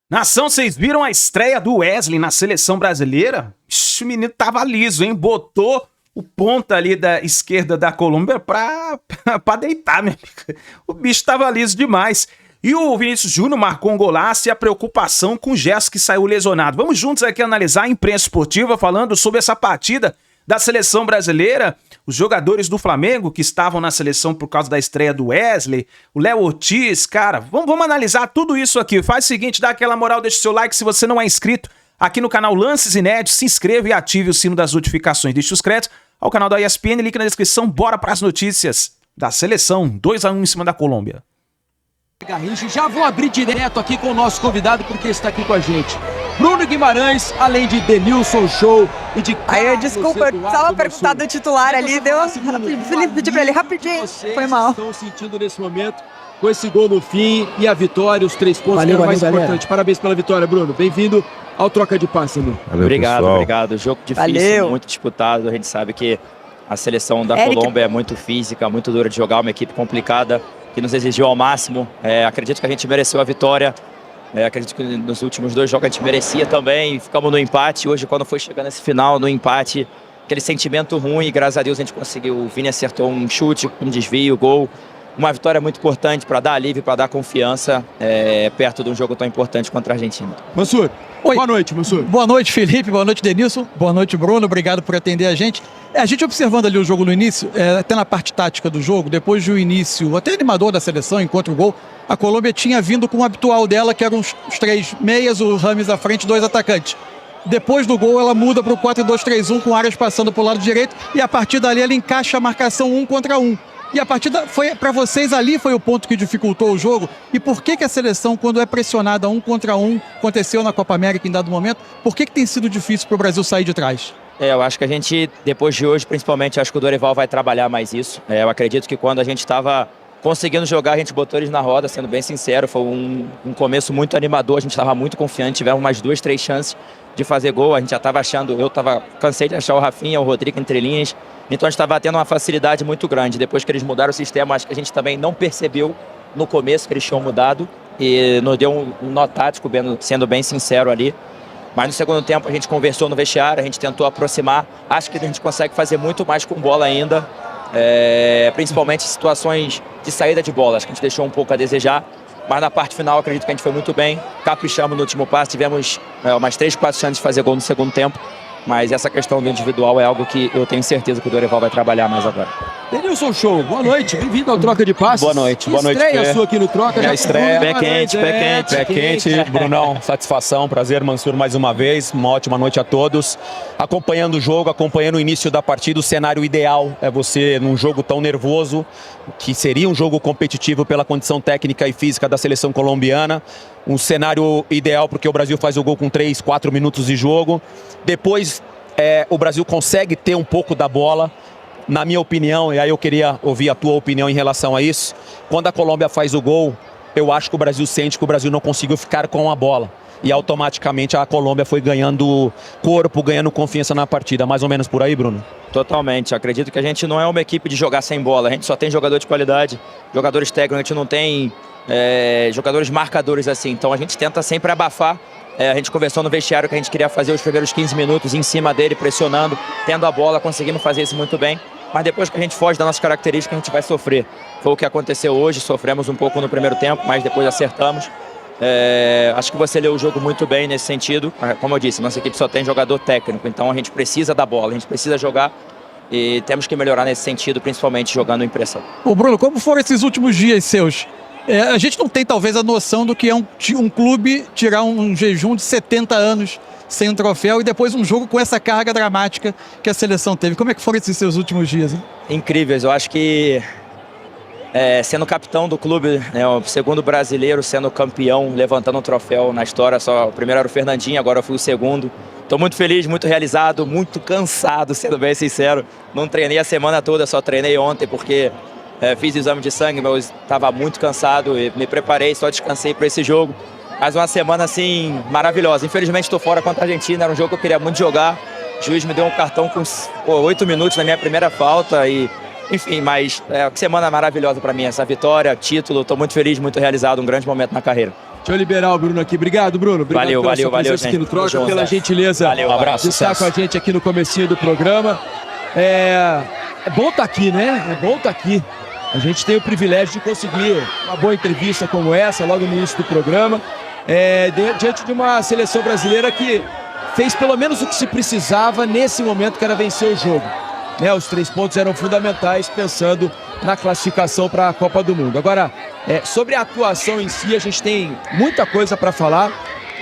Nação, vocês viram a estreia do Wesley na seleção brasileira? Ixi, o menino tava liso, hein? Botou o ponta ali da esquerda da Colômbia pra deitar, meu amigo. O bicho tava liso demais. E o Vinícius Júnior marcou um golaço e a preocupação com o Gerson, que saiu lesionado. Vamos juntos aqui analisar a imprensa esportiva falando sobre essa partida da seleção brasileira. Os jogadores do Flamengo que estavam na seleção por causa da estreia do Wesley, o Léo Ortiz, cara, vamos analisar tudo isso aqui. Faz o seguinte, dá aquela moral, deixa o seu like. Se você não é inscrito aqui no canal Lances Inéditos, se inscreva e ative o sino das notificações. Deixe os créditos ao canal da ESPN, link na descrição. Bora para as notícias da seleção. 2-1 em cima da Colômbia. Garrincha, já vou abrir direto aqui com o nosso convidado, porque está aqui com a gente Bruno Guimarães, além de Denilson Show e de Aí, desculpa, eu precisava perguntar do titular ali, deu. Felipe pediu pra ele rapidinho, foi mal. Estão sentindo nesse momento, com esse gol no fim e a vitória, os 3 pontos, valeu, que é o mais valeu, importante. galera. Parabéns pela vitória, Bruno. Bem-vindo ao Troca de Passe, Bruno. Valeu, obrigado, pessoal. obrigado. Jogo difícil, Valeu. muito disputado. A gente sabe que a seleção da Eric. Colômbia é muito física, muito dura de jogar, uma equipe complicada, que nos exigiu ao máximo. Acredito que a gente mereceu a vitória. Acredito que nos últimos 2 jogos a gente merecia também. Ficamos no empate. Hoje, quando foi chegando esse final, no empate, aquele sentimento ruim, graças a Deus a gente conseguiu. O Vini acertou um chute, um desvio, gol. Uma vitória muito importante para dar alívio, para dar confiança perto de um jogo tão importante contra a Argentina. Mansur, Oi. boa noite, Mansur. Boa noite, Felipe. Boa noite, Denilson. Boa noite, Bruno. Obrigado por atender a gente. A gente observando ali o jogo no início, até na parte tática do jogo, depois do início, até animador da seleção, enquanto o gol, a Colômbia tinha vindo com o habitual dela, que eram os 3 meias, o Rames à frente, 2 atacantes. Depois do gol, ela muda para o 4-2-3-1, com Arias passando para o lado direito, e a partir dali ela encaixa a marcação 1 contra 1. E a partida foi, para vocês, ali foi o ponto que dificultou o jogo. E por que a seleção, quando é pressionada 1 contra 1, aconteceu na Copa América em dado momento, por que tem sido difícil para o Brasil sair de trás? Eu acho que a gente, depois de hoje, principalmente, acho que o Dorival vai trabalhar mais isso. Eu acredito que quando a gente estava conseguindo jogar, a gente botou eles na roda, sendo bem sincero. Foi um começo muito animador, a gente estava muito confiante, tivemos umas 2, 3 chances de fazer gol. A gente já estava achando, cansei de achar o Rafinha, o Rodrigo entre linhas. Então a gente estava tendo uma facilidade muito grande. Depois que eles mudaram o sistema, acho que a gente também não percebeu no começo que eles tinham mudado. E nos deu um nó tático, sendo bem sincero ali. Mas no segundo tempo a gente conversou no vestiário, a gente tentou aproximar. Acho que a gente consegue fazer muito mais com bola ainda. Principalmente em situações de saída de bola. Acho que a gente deixou um pouco a desejar. Mas na parte final acredito que a gente foi muito bem. Caprichamos no último passe, tivemos umas 3, 4 chances de fazer gol no segundo tempo. Mas essa questão do individual é algo que eu tenho certeza que o Dorival vai trabalhar mais agora. Denilson Show, boa noite. Bem-vindo ao Troca de Passes. Boa noite, boa noite, Estreia Fê. sua aqui no Troca. Minha estreia. Pé quente, pé quente. Pé quente, Brunão, satisfação, prazer, Mansur, mais uma vez, uma ótima noite a todos. Acompanhando o jogo, acompanhando o início da partida, o cenário ideal é você, num jogo tão nervoso, que seria um jogo competitivo pela condição técnica e física da seleção colombiana, um cenário ideal porque o Brasil faz o gol com 3, 4 minutos de jogo, depois o Brasil consegue ter um pouco da bola. Na minha opinião, e aí eu queria ouvir a tua opinião em relação a isso, quando a Colômbia faz o gol, eu acho que o Brasil sente que o Brasil não conseguiu ficar com a bola. E automaticamente a Colômbia foi ganhando corpo, ganhando confiança na partida. Mais ou menos por aí, Bruno? Totalmente. Acredito que a gente não é uma equipe de jogar sem bola. A gente só tem jogador de qualidade, jogadores técnicos, a gente não tem jogadores marcadores assim. Então a gente tenta sempre abafar. A gente conversou no vestiário que a gente queria fazer os primeiros 15 minutos em cima dele, pressionando, tendo a bola, conseguimos fazer isso muito bem. Mas depois que a gente foge das nossas características, a gente vai sofrer. Foi o que aconteceu hoje, sofremos um pouco no primeiro tempo, mas depois acertamos. Acho que você leu o jogo muito bem nesse sentido. Como eu disse, nossa equipe só tem jogador técnico, então a gente precisa da bola, a gente precisa jogar e temos que melhorar nesse sentido, principalmente jogando em pressão. Ô Bruno, como foram esses últimos dias seus? A gente não tem talvez a noção do que é um clube tirar um jejum de 70 anos sem um troféu e depois um jogo com essa carga dramática que a seleção teve. Como é que foram esses seus últimos dias, hein? Incríveis, eu acho que sendo capitão do clube, o segundo brasileiro sendo campeão, levantando um troféu na história, só o primeiro era o Fernandinho, agora eu fui o segundo. Estou muito feliz, muito realizado, muito cansado, sendo bem sincero. Não treinei a semana toda, só treinei ontem porque fiz exame de sangue, mas estava muito cansado e me preparei, só descansei para esse jogo. Mas uma semana assim maravilhosa. Infelizmente estou fora contra a Argentina, era um jogo que eu queria muito jogar. O juiz me deu um cartão com 8 minutos na minha primeira falta e enfim, mas que semana maravilhosa para mim, essa vitória, título, estou muito feliz, muito realizado, um grande momento na carreira. Deixa eu liberar o Bruno aqui. Obrigado, Bruno. Obrigado Valeu, pela sua valeu, presença aqui no gente. Troca, Junto, pela Zé. gentileza Valeu, abraço, de estar sucesso. com a gente aqui no comecinho do programa. É bom estar aqui, né? É bom estar aqui. A gente tem o privilégio de conseguir uma boa entrevista como essa, logo no início do programa, diante de uma seleção brasileira que fez pelo menos o que se precisava nesse momento, que era vencer o jogo. Né, os 3 pontos eram fundamentais pensando na classificação para a Copa do Mundo. Agora, sobre a atuação em si, a gente tem muita coisa para falar,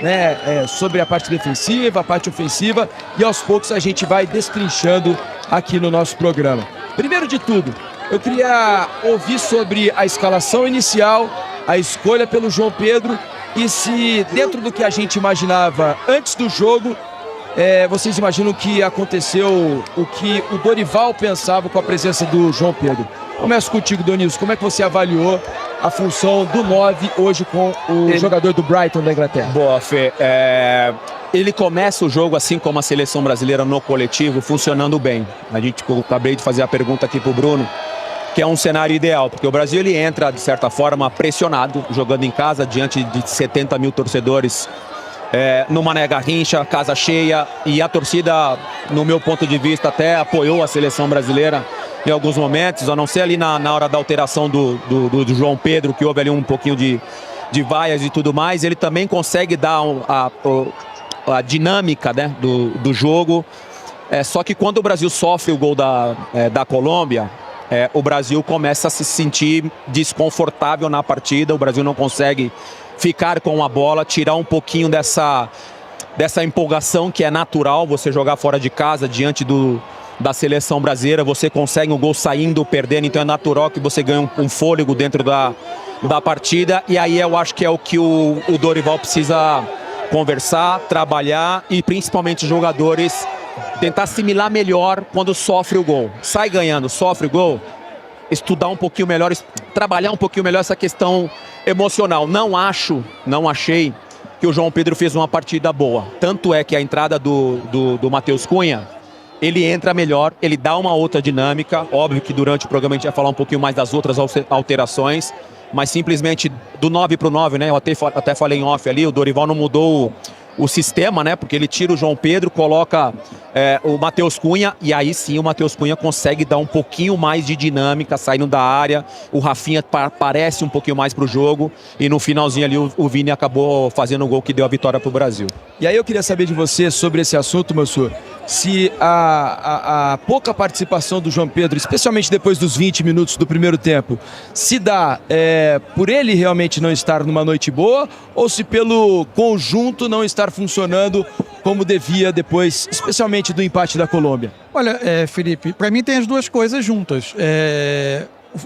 né, sobre a parte defensiva, a parte ofensiva, e aos poucos a gente vai destrinchando aqui no nosso programa. Primeiro de tudo, eu queria ouvir sobre a escalação inicial, a escolha pelo João Pedro, e se dentro do que a gente imaginava antes do jogo, vocês imaginam que aconteceu o que o Dorival pensava com a presença do João Pedro. Começo contigo, Donilson. Como é que você avaliou a função do 9 hoje com o jogador do Brighton da Inglaterra? Boa, Fê. Ele começa o jogo, assim como a seleção brasileira no coletivo, funcionando bem. Eu acabei de fazer a pergunta aqui pro Bruno, que é um cenário ideal, porque o Brasil ele entra, de certa forma, pressionado, jogando em casa, diante de 70 mil torcedores, no Mané Garrincha, casa cheia, e a torcida, no meu ponto de vista, até apoiou a seleção brasileira em alguns momentos, a não ser ali na hora da alteração do João Pedro, que houve ali um pouquinho de vaias e tudo mais. Ele também consegue dar a dinâmica, né, do jogo. Só que quando o Brasil sofre o gol da Colômbia, o Brasil começa a se sentir desconfortável na partida. O Brasil não consegue ficar com a bola, tirar um pouquinho dessa empolgação que é natural você jogar fora de casa diante da seleção brasileira. Você consegue um gol saindo, perdendo, então é natural que você ganhe um fôlego dentro da partida. E aí eu acho que é o que o Dorival precisa conversar, trabalhar, e principalmente os jogadores tentar assimilar melhor quando sofre o gol. Sai ganhando, sofre o gol, estudar um pouquinho melhor, trabalhar um pouquinho melhor essa questão emocional. Não achei que o João Pedro fez uma partida boa. Tanto é que a entrada do Matheus Cunha, ele entra melhor, ele dá uma outra dinâmica. Óbvio que durante o programa a gente vai falar um pouquinho mais das outras alterações, mas simplesmente do 9 para o 9, né? Eu até falei em off ali, o Dorival não mudou o sistema, né? Porque ele tira o João Pedro, coloca o Matheus Cunha, e aí sim o Matheus Cunha consegue dar um pouquinho mais de dinâmica, saindo da área. O Rafinha aparece um pouquinho mais pro jogo, e no finalzinho ali o Vini acabou fazendo o gol que deu a vitória pro Brasil. E aí eu queria saber de você sobre esse assunto, meu senhor, se a pouca participação do João Pedro, especialmente depois dos 20 minutos do primeiro tempo, se dá por ele realmente não estar numa noite boa, ou se pelo conjunto não estar funcionando como devia depois, especialmente do empate da Colômbia. Olha, Felipe, para mim tem as duas coisas juntas.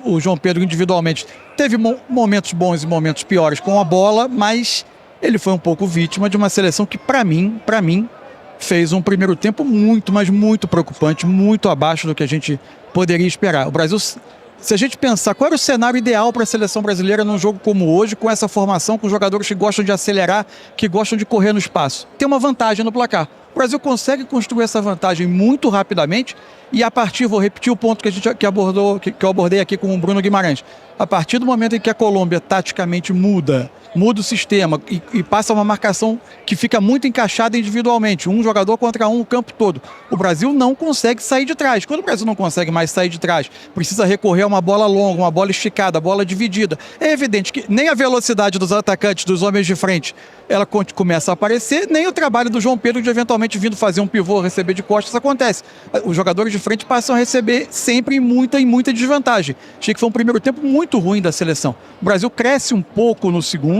O João Pedro individualmente teve momentos bons e momentos piores com a bola, mas ele foi um pouco vítima de uma seleção que, para mim, fez um primeiro tempo muito, mas muito preocupante, muito abaixo do que a gente poderia esperar. O Brasil, se a gente pensar qual era o cenário ideal para a seleção brasileira num jogo como hoje, com essa formação, com jogadores que gostam de acelerar, que gostam de correr no espaço, tem uma vantagem no placar. O Brasil consegue construir essa vantagem muito rapidamente, e a partir, vou repetir o ponto que eu abordei aqui com o Bruno Guimarães, a partir do momento em que a Colômbia taticamente muda o sistema e passa uma marcação que fica muito encaixada individualmente, um jogador contra um o campo todo, o Brasil não consegue sair de trás. Quando o Brasil não consegue mais sair de trás, precisa recorrer a uma bola longa, uma bola esticada, bola dividida. É evidente que nem a velocidade dos atacantes, dos homens de frente, ela começa a aparecer, nem o trabalho do João Pedro de eventualmente vindo fazer um pivô, receber de costas, acontece. Os jogadores de frente passam a receber sempre em muita desvantagem. Achei que foi um primeiro tempo muito ruim da seleção. O Brasil cresce um pouco no segundo,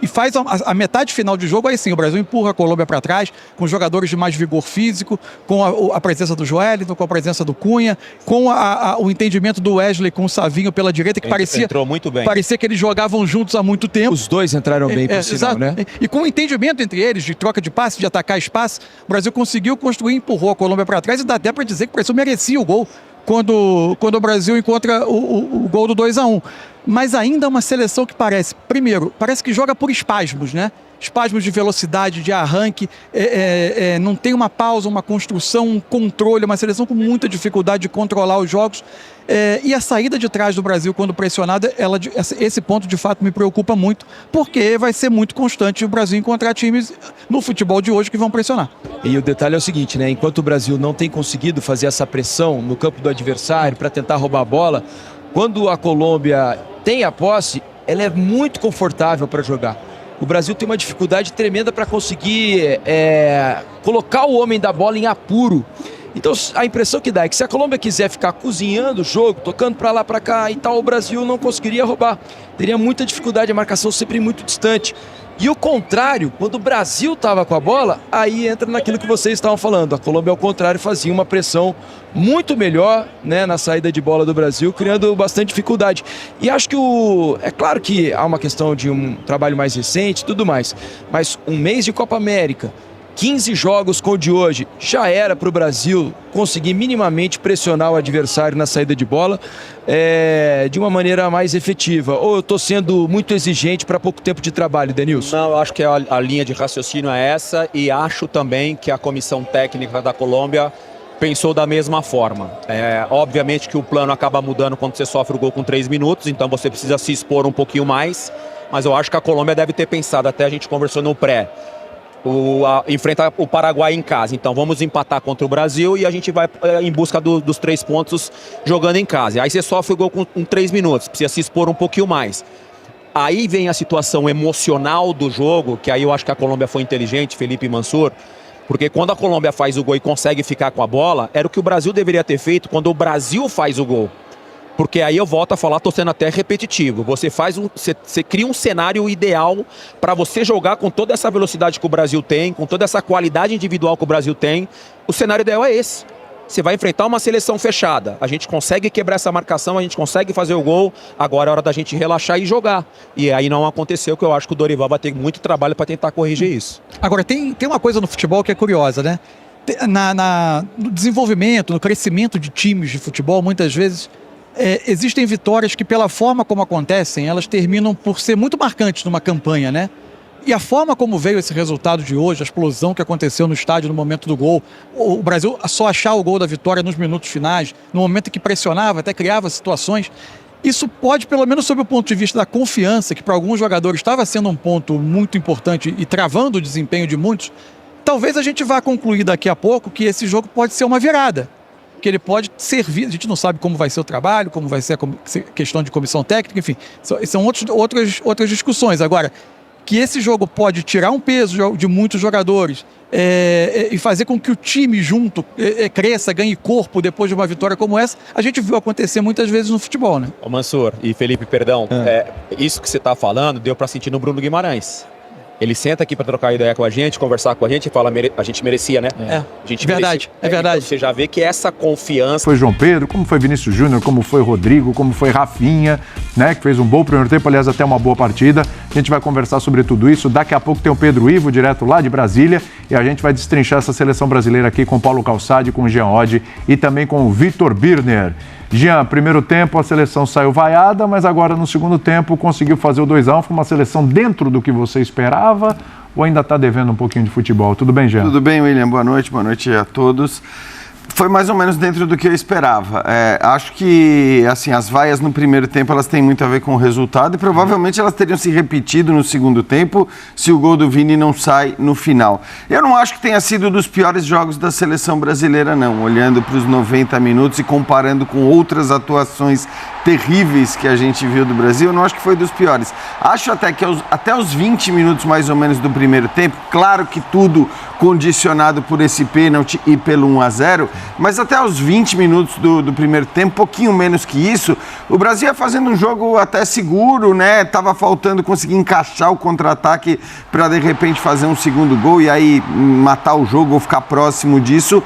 e faz a metade final de jogo. Aí sim, o Brasil empurra a Colômbia para trás, com jogadores de mais vigor físico, com a presença do Joelinton, com a presença do Cunha, com o entendimento do Wesley com o Savinho pela direita, que entrou muito bem. Parecia que eles jogavam juntos há muito tempo. Os dois entraram bem, por sinal, né? E com o entendimento entre eles, de troca de passe, de atacar espaço, o Brasil conseguiu construir e empurrou a Colômbia para trás, e dá até para dizer que o Brasil merecia o gol quando o Brasil encontra o gol do 2-1. mas ainda é uma seleção que parece que joga por espasmos, né? Espasmos de velocidade, de arranque, não tem uma pausa, uma construção, um controle, uma seleção com muita dificuldade de controlar os jogos. E a saída de trás do Brasil, quando pressionada, esse ponto de fato me preocupa muito, porque vai ser muito constante o Brasil encontrar times no futebol de hoje que vão pressionar. E o detalhe é o seguinte, né? Enquanto o Brasil não tem conseguido fazer essa pressão no campo do adversário para tentar roubar a bola, quando a Colômbia tem a posse, ela é muito confortável para jogar. O Brasil tem uma dificuldade tremenda para conseguir colocar o homem da bola em apuro. Então a impressão que dá é que se a Colômbia quiser ficar cozinhando o jogo, tocando para lá, para cá e tal, o Brasil não conseguiria roubar. Teria muita dificuldade, a marcação sempre muito distante. E o contrário, quando o Brasil estava com a bola, aí entra naquilo que vocês estavam falando. A Colômbia, ao contrário, fazia uma pressão muito melhor, né, na saída de bola do Brasil, criando bastante dificuldade. E acho que é claro que há uma questão de um trabalho mais recente e tudo mais, mas um mês de Copa América, 15 jogos com o de hoje, já era para o Brasil conseguir minimamente pressionar o adversário na saída de bola de uma maneira mais efetiva. Ou eu estou sendo muito exigente para pouco tempo de trabalho, Denilson? Não, eu acho que a linha de raciocínio é essa, e acho também que a comissão técnica da Colômbia pensou da mesma forma. Obviamente que o plano acaba mudando quando você sofre o gol com 3 minutos, então você precisa se expor um pouquinho mais, mas eu acho que a Colômbia deve ter pensado, até a gente conversou no pré, enfrentar o Paraguai em casa, então vamos empatar contra o Brasil e a gente vai em busca dos 3 pontos jogando em casa. Aí você sofre o gol com 3 minutos, precisa se expor um pouquinho mais. Aí vem a situação emocional do jogo, que aí eu acho que a Colômbia foi inteligente, Felipe e Mansur, porque quando a Colômbia faz o gol e consegue ficar com a bola, era o que o Brasil deveria ter feito quando o Brasil faz o gol. Porque aí eu volto a falar, estou sendo até repetitivo. Você cria um cenário ideal para você jogar com toda essa velocidade que o Brasil tem, com toda essa qualidade individual que o Brasil tem. O cenário ideal é esse. Você vai enfrentar uma seleção fechada. A gente consegue quebrar essa marcação, a gente consegue fazer o gol. Agora é hora da gente relaxar e jogar. E aí não aconteceu, que eu acho que o Dorival vai ter muito trabalho para tentar corrigir isso. Agora, tem uma coisa no futebol que é curiosa, né? No desenvolvimento, no crescimento de times de futebol, muitas vezes existem vitórias que, pela forma como acontecem, elas terminam por ser muito marcantes numa campanha, né? E a forma como veio esse resultado de hoje, a explosão que aconteceu no estádio no momento do gol, o Brasil só achar o gol da vitória nos minutos finais, no momento em que pressionava, até criava situações, isso pode, pelo menos sob o ponto de vista da confiança, que para alguns jogadores estava sendo um ponto muito importante e travando o desempenho de muitos, talvez a gente vá concluir daqui a pouco que esse jogo pode ser uma virada. Que ele pode servir, a gente não sabe como vai ser o trabalho, como vai ser a questão de comissão técnica, enfim, são outras discussões. Agora, que esse jogo pode tirar um peso de muitos jogadores e fazer com que o time junto cresça, ganhe corpo depois de uma vitória como essa, a gente viu acontecer muitas vezes no futebol, né? Ô Mansur e Felipe, perdão, isso que você está falando deu para sentir no Bruno Guimarães. Ele senta aqui para trocar ideia com a gente, conversar com a gente e fala, a gente merecia, né? A gente verdade, merecia. Verdade. Então você já vê que essa confiança... Foi João Pedro, como foi Vinícius Júnior, como foi Rodrigo, como foi Rafinha, né? Que fez um bom primeiro tempo, aliás, até uma boa partida. A gente vai conversar sobre tudo isso. Daqui a pouco tem o Pedro Ivo, direto lá de Brasília, e a gente vai destrinchar essa seleção brasileira aqui com o Paulo Calçade, com o Jean Oddi e também com o Vitor Birner. Jean, primeiro tempo a seleção saiu vaiada, mas agora no segundo tempo conseguiu fazer o 2-1. Foi uma seleção dentro do que você esperava ou ainda está devendo um pouquinho de futebol? Tudo bem, Jean? Tudo bem, William. Boa noite a todos. Foi mais ou menos dentro do que eu esperava. Acho que assim, as vaias no primeiro tempo elas têm muito a ver com o resultado e provavelmente elas teriam se repetido no segundo tempo se o gol do Vini não sai no final. Eu não acho que tenha sido dos piores jogos da seleção brasileira, não. Olhando para os 90 minutos e comparando com outras atuações terríveis que a gente viu do Brasil, eu não acho que foi dos piores. Acho até que até os 20 minutos mais ou menos do primeiro tempo, claro que tudo condicionado por esse pênalti e pelo 1-0, mas até os 20 minutos do primeiro tempo, pouquinho menos que isso, o Brasil ia fazendo um jogo até seguro, né? Tava faltando conseguir encaixar o contra-ataque para de repente fazer um segundo gol e aí matar o jogo ou ficar próximo disso.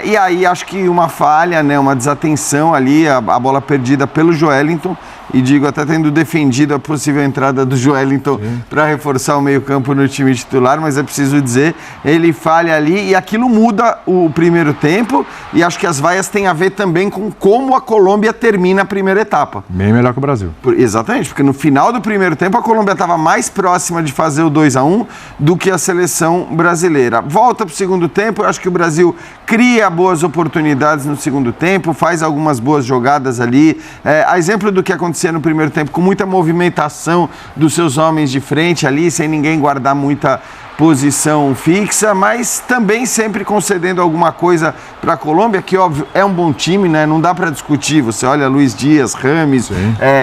E aí acho que uma falha, né? Uma desatenção ali, a bola perdida pelo Joelinton, e digo até tendo defendido a possível entrada do Joelinton para reforçar o meio-campo no time titular, mas é preciso dizer, ele falha ali e aquilo muda o primeiro tempo, e acho que as vaias têm a ver também com como a Colômbia termina a primeira etapa. Bem melhor que o Brasil. Exatamente, porque no final do primeiro tempo a Colômbia estava mais próxima de fazer o 2-1 do que a seleção brasileira. Volta para o segundo tempo, eu acho que o Brasil cria boas oportunidades no segundo tempo, faz algumas boas jogadas ali. A exemplo do que acontecia no primeiro tempo, com muita movimentação dos seus homens de frente ali, sem ninguém guardar muita posição fixa, mas também sempre concedendo alguma coisa para a Colômbia, que óbvio é um bom time, né? Não dá para discutir. Você olha Luiz Dias, Rames,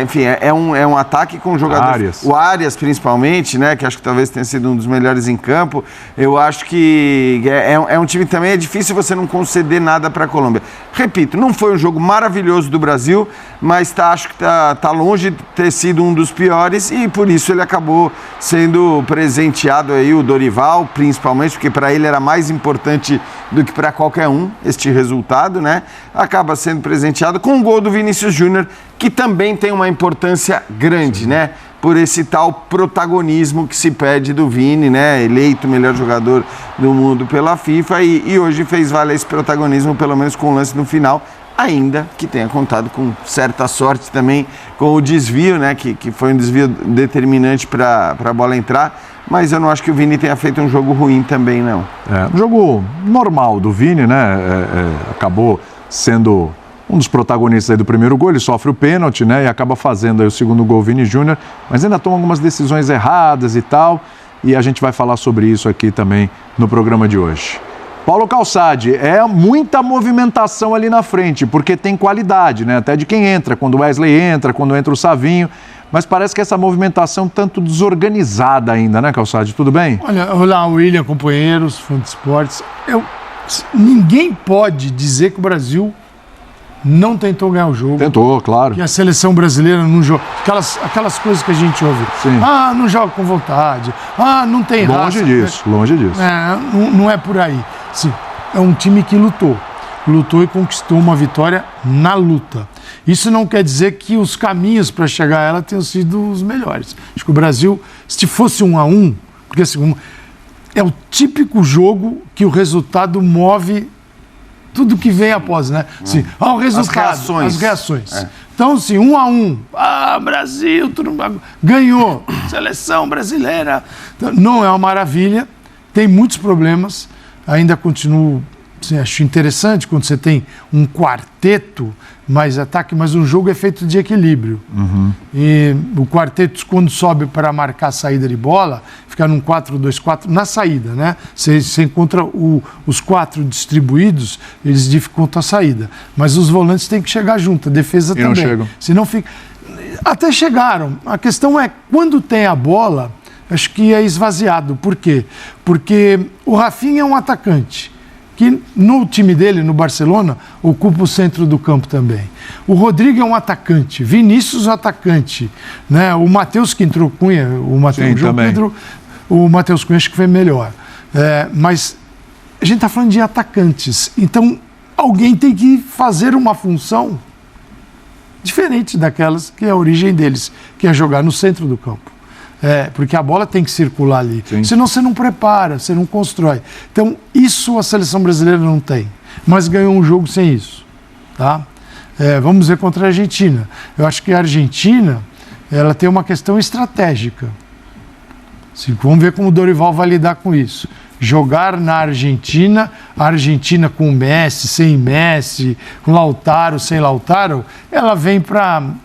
enfim, é um ataque com jogadores. O Arias, principalmente, né? Que acho que talvez tenha sido um dos melhores em campo. Eu acho que é um time que também é difícil você não conceder nada para a Colômbia. Repito, não foi um jogo maravilhoso do Brasil, mas acho que tá longe de ter sido um dos piores, e por isso ele acabou sendo presenteado aí, o Dorival, principalmente, porque para ele era mais importante do que para qualquer um este resultado, né? Acaba sendo presenteado com o gol do Vinícius Júnior, que também tem uma importância grande, né? Por esse tal protagonismo que se pede do Vini, né? Eleito o melhor jogador do mundo pela FIFA, e hoje fez valer esse protagonismo, pelo menos com o lance no final, ainda que tenha contado com certa sorte também com o desvio, né? Que foi um desvio determinante para a bola entrar, mas eu não acho que o Vini tenha feito um jogo ruim também, não. Um jogo normal do Vini, né? Acabou sendo um dos protagonistas aí do primeiro gol, ele sofre o pênalti, né? E acaba fazendo aí o segundo gol, Vini Júnior, mas ainda toma algumas decisões erradas e tal, e a gente vai falar sobre isso aqui também no programa de hoje. Paulo Calçade, é muita movimentação ali na frente, porque tem qualidade, né? Até de quem entra, quando o Wesley entra, quando entra o Savinho, mas parece que essa movimentação tanto desorganizada ainda, né, Calçade? Tudo bem? Olá, William, companheiros, fã de esportes. Ninguém pode dizer que o Brasil não tentou ganhar o jogo. Tentou, claro. Que a seleção brasileira não joga. Aquelas coisas que a gente ouve. Sim. Não joga com vontade. Não tem raça. Longe disso, longe disso. Não é por aí. Sim, é um time que lutou e conquistou uma vitória na luta. Isso não quer dizer que os caminhos para chegar a ela tenham sido os melhores. Acho que o Brasil, se fosse 1-1, porque assim, é o típico jogo que o resultado move tudo que vem após, né? Assim, o resultado, as reações. Então, assim, 1-1, Brasil, ganhou, seleção brasileira. Então, não é uma maravilha, tem muitos problemas, ainda continuo, assim, acho interessante quando você tem um quarteto mais ataque, mas um jogo é feito de equilíbrio. E o quarteto, quando sobe para marcar a saída de bola, fica num 4-2-4 na saída, né? Você encontra os quatro distribuídos, eles dificultam a saída. Mas os volantes têm que chegar junto, a defesa também. Não chegam. Senão fica... Até chegaram. A questão é, quando tem a bola, acho que é esvaziado. Por quê? Porque o Rafinha é um atacante que no time dele, no Barcelona, ocupa o centro do campo também. O Rodrigo é um atacante, Vinícius é um atacante, né? O Matheus que entrou Cunha, o Matheus Cunha acho que foi melhor. Mas a gente está falando de atacantes, então alguém tem que fazer uma função diferente daquelas que é a origem deles, que é jogar no centro do campo. Porque a bola tem que circular ali. Sim. Senão você não prepara, você não constrói. Então, isso a seleção brasileira não tem. Mas ganhou um jogo sem isso. Tá? Vamos ver contra a Argentina. Eu acho que a Argentina ela tem uma questão estratégica. Vamos ver como o Dorival vai lidar com isso. Jogar na Argentina, a Argentina com Messi, sem Messi, com Lautaro, sem Lautaro, ela vem para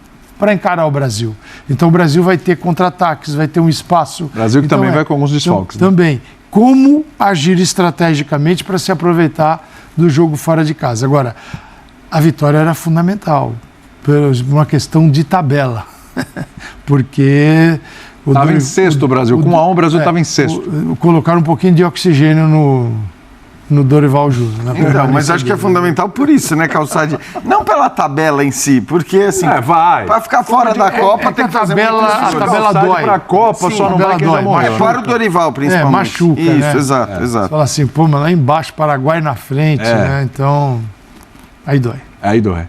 encarar o Brasil. Então o Brasil vai ter contra-ataques, vai ter um espaço. O Brasil que também vai com alguns desfalques. Então, também. Como agir estrategicamente para se aproveitar do jogo fora de casa. Agora, a vitória era fundamental, por uma questão de tabela. Porque... Estava em sexto o Brasil. Com 1-1 o Brasil estava em sexto. Colocaram um pouquinho de oxigênio no Dorival Júnior. Então, mas acho que é fundamental por isso, né, Calçade? Não pela tabela em si, porque assim, para ficar fora da Copa tem que fazer a tabela dói. Para a Copa só não vai quem já morreu. Para o Dorival, principalmente. Machuca, isso, né? Exato. Fala assim, mas lá embaixo, Paraguai na frente, né? Então, aí dói. Aí dói.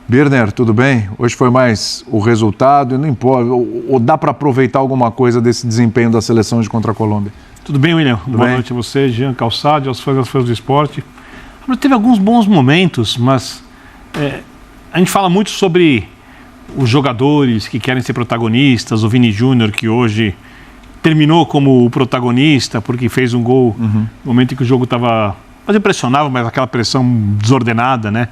Birner, tudo bem? Hoje foi mais o resultado, não importa, ou dá para aproveitar alguma coisa desse desempenho da seleção de contra a Colômbia? Tudo bem, William? Boa noite a você, Jean Calçado, aos fãs do esporte. Teve alguns bons momentos, mas a gente fala muito sobre os jogadores que querem ser protagonistas, o Vini Júnior, que hoje terminou como o protagonista, porque fez um gol no momento em que o jogo estava mais impressionável, mas aquela pressão desordenada, né?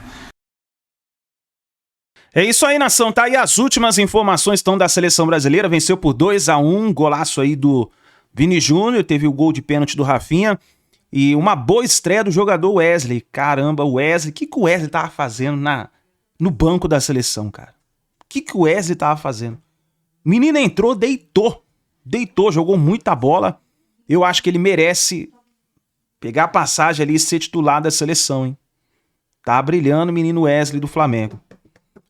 É isso aí, nação, tá? E as últimas informações estão da seleção brasileira, venceu por 2-1, golaço aí do Vini Júnior, teve o gol de pênalti do Rafinha e uma boa estreia do jogador Wesley. Caramba, o Wesley, o que o Wesley tava fazendo no banco da seleção, cara? O que o Wesley tava fazendo? O menino entrou, deitou, jogou muita bola. Eu acho que ele merece pegar a passagem ali e ser titular da seleção, hein? Tá brilhando o menino Wesley do Flamengo.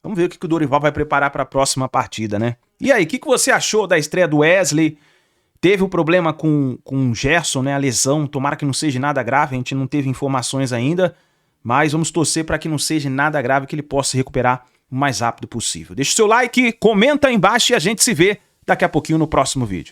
Vamos ver o que o Dorival vai preparar para a próxima partida, né? E aí, o que você achou da estreia do Wesley? Teve um problema com o Gerson, né? A lesão, tomara que não seja nada grave, a gente não teve informações ainda, mas vamos torcer para que não seja nada grave, que ele possa se recuperar o mais rápido possível. Deixa o seu like, comenta aí embaixo e a gente se vê daqui a pouquinho no próximo vídeo.